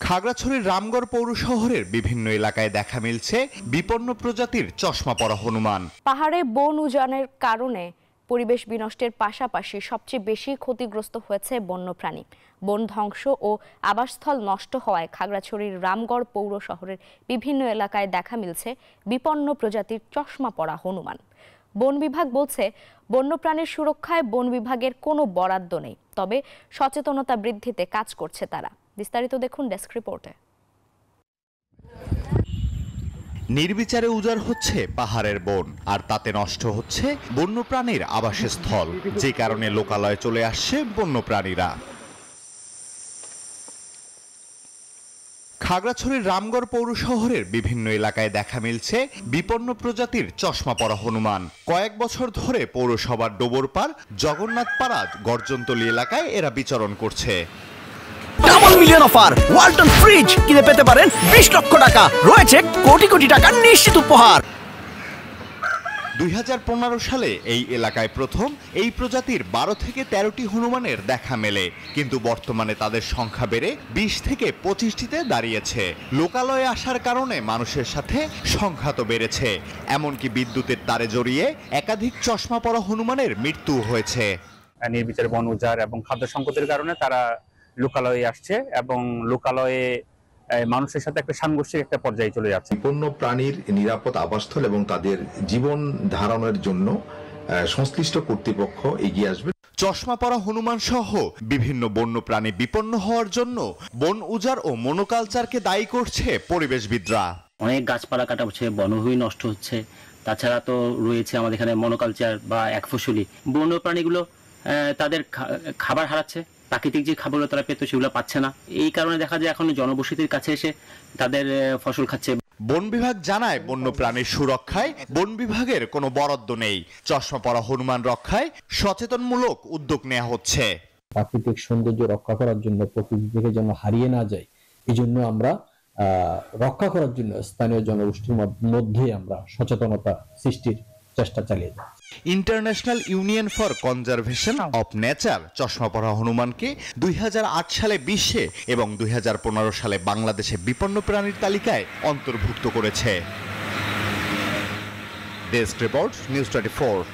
খাগড়াছড়ির রামগড় পৌর শহরের বিভিন্ন এলাকায় দেখা মিলছে বিপন্ন প্রজাতির চশমা পরা হনুমান। পাহাড়ে বন উজানের কারণে পরিবেশ বিনষ্টের পাশাপাশি সবচেয়ে বেশি ক্ষতিগ্রস্ত হয়েছে বন্যপ্রাণী। বন ধ্বংস ও আবাসস্থল নষ্ট হওয়ায় খাগড়াছড়ির রামগড় পৌর শহরের বিভিন্ন এলাকায় দেখা মিলছে বিপন্ন প্রজাতির চশমা পরা হনুমান। বন বিভাগ বলছে, বন্যপ্রাণীর সুরক্ষায় বন বিভাগের কোনো বরাদ্দ নেই, তবে সচেতনতা বৃদ্ধিতে কাজ করছে তারা। বিস্তারিত দেখুন ডেস্ক রিপোর্টে। নির্বিচারে উজাড় হচ্ছে পাহাড়ের বন, আর তাতে নষ্ট হচ্ছে বন্যপ্রাণীর আবাসস্থল, যে কারণে লোকালয়ে চলে আসছে বন্যপ্রাণীরা। খাগড়াছড়ির রামগড় পৌর শহরের বিভিন্ন এলাকায় দেখা মিলছে বিপন্ন প্রজাতির চশমা পরা হনুমান। কয়েক বছর ধরে পৌরসভার ডোবরপাড়, জগন্নাথপাড়া, গর্জনতলী এলাকায় এরা বিচরণ করছে। Double million offer Walton fridge কিনে পেতে পারেন 20 লক্ষ টাকা, রয়েছে কোটি কোটি টাকার নিশ্চিত উপহার। 2015 সালে এই এলাকায় প্রথম এই প্রজাতির 12 থেকে 13টি হনুমানের দেখা মেলে, কিন্তু বর্তমানে তাদের সংখ্যা বেড়ে 20 থেকে 25টিতে দাঁড়িয়েছে। লোকালয়ে আসার কারণে মানুষের সাথে সংঘাত বেড়েছে, এমনকি বিদ্যুতের তারে জড়িয়ে একাধিক চশমা পরা হনুমানের মৃত্যু হয়েছে। নির্বিচারে বন উজাড় এবং খাদ্য সংকটের কারণে তারা লোকালয়ে আসছে এবং লোকালয়ে মানুষের সাথে একটা সাংঘর্ষিক একটা পর্যায়ে চলে যাচ্ছে। বন্য প্রাণীর নিরাপদ আবাসস্থল এবং তাদের জীবন ধারণের জন্য সংশ্লিষ্ট কর্তৃপক্ষ এগিয়ে আসবে। চশমা পরা হনুমান সহ বিভিন্ন বন্য প্রাণী বিপন্ন হওয়ার জন্য বন উজাড় ও মনোকালচারকে দায়ী করছে পরিবেশবিদরা। অনেক গাছপালা কাটা হচ্ছে, বনভূমি নষ্ট হচ্ছে, তাছাড়া তো রয়েছে আমাদের এখানে মনোকালচার বা একফসলি। বন্য প্রাণীগুলো তাদের খাবার হারাচ্ছে, প্রাকৃতিক যে খাবারগুলো তারা পেত সেগুলো পাচ্ছে না। এই কারণে দেখা যায় এখন জনবসতির কাছে এসে তাদের ফসল খাচ্ছে। বন বিভাগ জানায়, বন্য প্রাণীর সুরক্ষায় বন বিভাগের কোনো বরাদ্দ নেই। চশমা পরা হনুমান রক্ষায় সচেতনমূলক উদ্যোগ নেওয়া হচ্ছে। প্রাকৃতিক সৌন্দর্য রক্ষা করার জন্য, প্রকৃতি থেকে যেন হারিয়ে না যায়, এই জন্য আমরা রক্ষা করার জন্য স্থানীয় জনগোষ্ঠীর মধ্যে আমরা সচেতনতা সৃষ্টির চেষ্টা চালিয়ে যাই। International union for conservation of nature চশমা পরা হনুমানকে 2008 সালে বিশ্বে এবং 2015 সালে বাংলাদেশে বিপন্ন প্রাণীর তালিকায় অন্তর্ভুক্ত করেছে। Desk report, news 24।